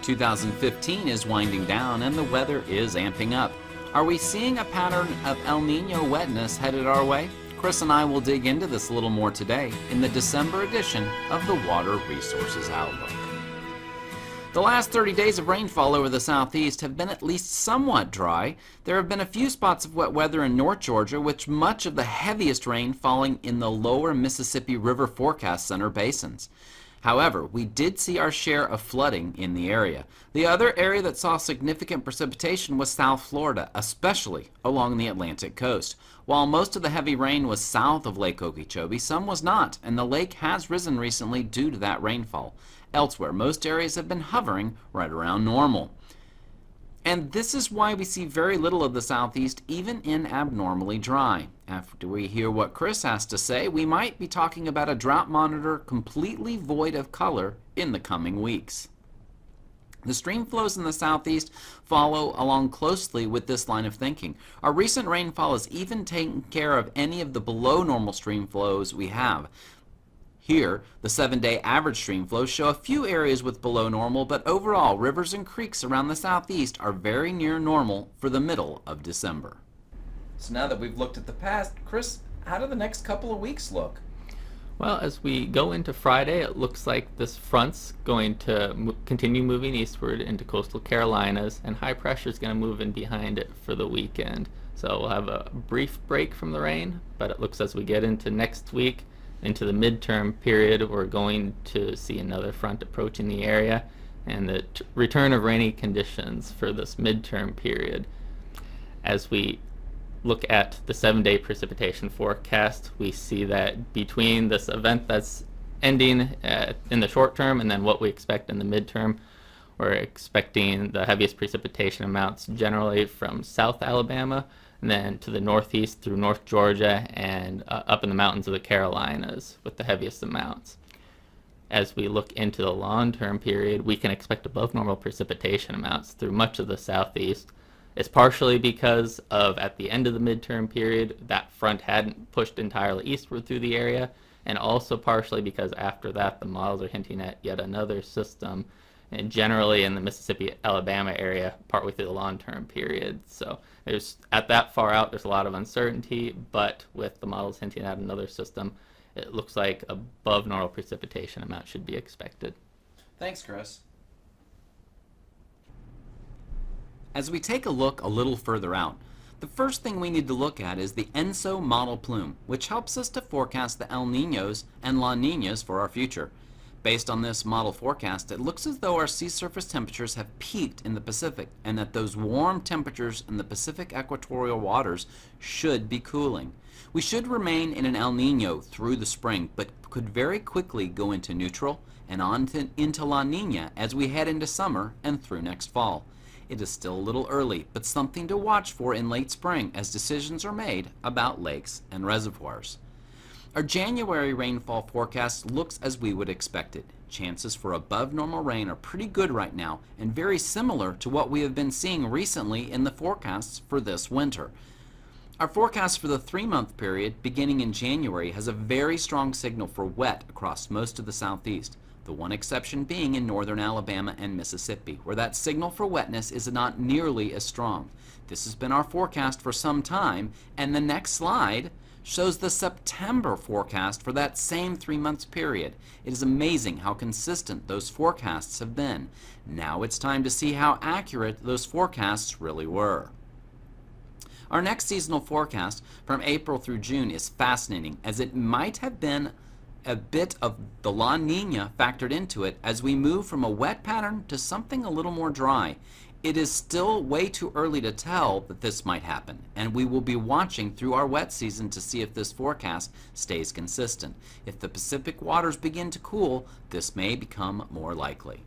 2015 is winding down and the weather is amping up. Are we seeing a pattern of El Nino wetness headed our way? Chris and I will dig into this a little more today in the December edition of the Water Resources Outlook. The last 30 days of rainfall over the southeast have been at least somewhat dry. There have been a few spots of wet weather in North Georgia, with much of the heaviest rain falling in the lower Mississippi River Forecast Center basins. However, we did see our share of flooding in the area. The other area that saw significant precipitation was South Florida, especially along the Atlantic coast. While most of the heavy rain was south of Lake Okeechobee, some was not, and the lake has risen recently due to that rainfall. Elsewhere, most areas have been hovering right around normal. And this is why we see very little of the southeast, even in abnormally dry. After we hear what Chris has to say, we might be talking about a drought monitor completely void of color in the coming weeks. The stream flows in the southeast follow along closely with this line of thinking. Our recent rainfall has even taken care of any of the below normal stream flows we have. Here, the 7-day average stream flows show a few areas with below normal, but overall, rivers and creeks around the southeast are very near normal for the middle of December. So now that we've looked at the past, Chris, how do the next couple of weeks look? Well, as we go into Friday, it looks like this front's going to continue moving eastward into coastal Carolinas, and high pressure is going to move in behind it for the weekend. So we'll have a brief break from the rain, but it looks as we get into next week, into the midterm period, we're going to see another front approaching the area, and the return of rainy conditions for this midterm period. As we look at the 7-day precipitation forecast, we see that between this event that's ending in the short term and then what we expect in the midterm, we're expecting the heaviest precipitation amounts generally from South Alabama and then to the northeast through North Georgia and up in the mountains of the Carolinas with the heaviest amounts. As we look into the long-term period, we can expect above normal precipitation amounts through much of the southeast. It's partially because of, at the end of the midterm period, that front hadn't pushed entirely eastward through the area, and also partially because after that the models are hinting at yet another system, and generally in the Mississippi-Alabama area partway through the long-term period. So there's, at that far out, there's a lot of uncertainty, but with the models hinting at another system, it looks like above normal precipitation amount should be expected. Thanks, Chris. As we take a look a little further out, the first thing we need to look at is the ENSO model plume, which helps us to forecast the El Niños and La Niñas for our future. Based on this model forecast, it looks as though our sea surface temperatures have peaked in the Pacific and that those warm temperatures in the Pacific equatorial waters should be cooling. We should remain in an El Niño through the spring, but could very quickly go into neutral and into La Niña as we head into summer and through next fall. It is still a little early, but something to watch for in late spring as decisions are made about lakes and reservoirs. Our January rainfall forecast looks as we would expect it. Chances for above normal rain are pretty good right now and very similar to what we have been seeing recently in the forecasts for this winter. Our forecast for the 3-month period beginning in January has a very strong signal for wet across most of the southeast, the one exception being in northern Alabama and Mississippi, where that signal for wetness is not nearly as strong. This has been our forecast for some time, and the next slide shows the September forecast for that same 3-month period. It is amazing how consistent those forecasts have been. Now it's time to see how accurate those forecasts really were. Our next seasonal forecast from April through June is fascinating, as it might have been a bit of the La Nina factored into it as we move from a wet pattern to something a little more dry. It is still way too early to tell that this might happen, and we will be watching through our wet season to see if this forecast stays consistent. If the Pacific waters begin to cool, this may become more likely.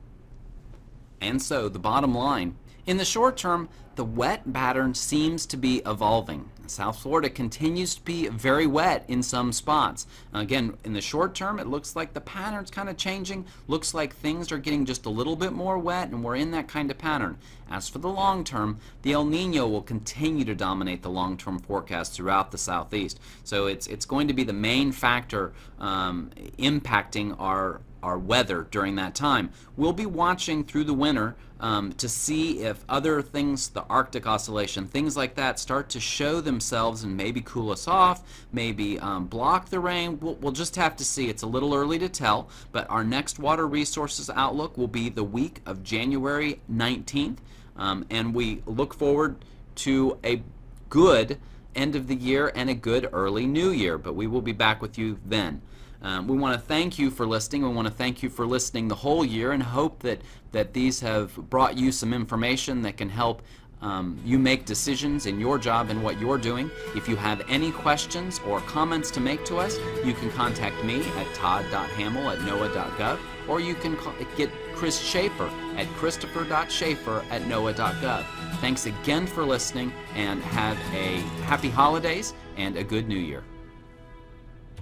And so, the bottom line, in the short term, the wet pattern seems to be evolving. South Florida continues to be very wet in some spots. Again, in the short term, it looks like the pattern's kind of changing. Looks like things are getting just a little bit more wet, and we're in that kind of pattern. As for the long term, the El Nino will continue to dominate the long-term forecast throughout the southeast. So it's going to be the main factor impacting our our weather during that time. We'll be watching through the winter to see if other things, the Arctic Oscillation, things like that, start to show themselves and maybe cool us off, maybe block the rain. We'll just have to see. It's a little early to tell, but our next water resources outlook will be the week of January 19th, and we look forward to a good end of the year and a good early new year, but we will be back with you then. We want to thank you for listening. We want to thank you for listening the whole year and hope that these have brought you some information that can help you make decisions in your job and what you're doing. If you have any questions or comments to make to us, you can contact me at todd.hamill@noaa.gov, or you can get Chris Schaefer at christopher.schaefer@noaa.gov. Thanks again for listening, and have a happy holidays and a good new year.